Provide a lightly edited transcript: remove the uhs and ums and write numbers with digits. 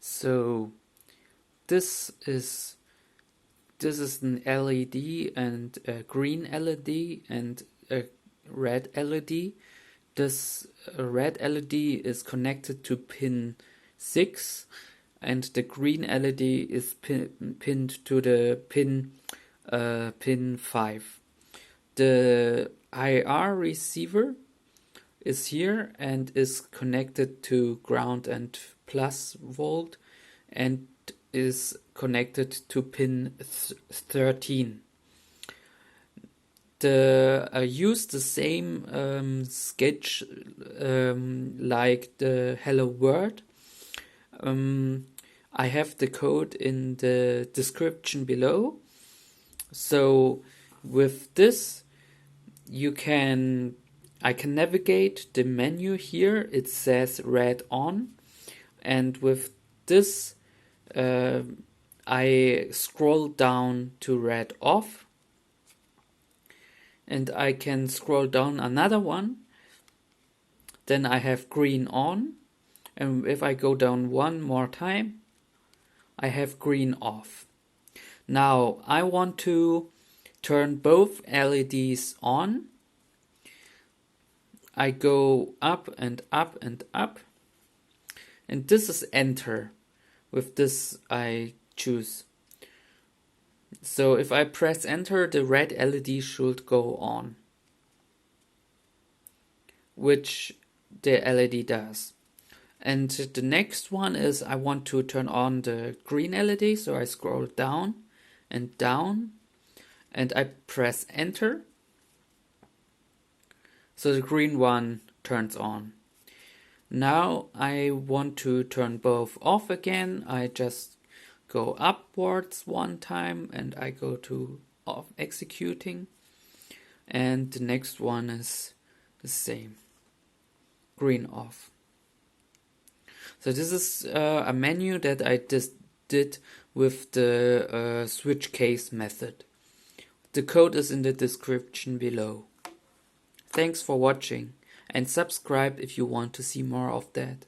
So this is an LED and a green LED and a red LED. This red LED is connected to pin 6 and the green LED is pinned to the pin 5. The IR receiver is here and is connected to ground and plus volt and is connected to pin 13. I use the same sketch like the Hello World. I have the code in the description below. So with this I can navigate the menu here. It says red on, and with this I scroll down to red off, and I can scroll down another one. Then I have green on, and if I go down one more time I have green off. Now I want to turn both LEDs on. I go up and up and up, and this is enter. With this I choose. So if I press enter, the red LED should go on, which the LED does. And the next one is I want to turn on the green LED, so I scroll down and down and I press enter. So the green one turns on. Now I want to turn both off again. I just go upwards one time and I go to off executing. And the next one is the same. Green off. So this is a menu that I just did with the switch case method. The code is in the description below. Thanks for watching and subscribe if you want to see more of that.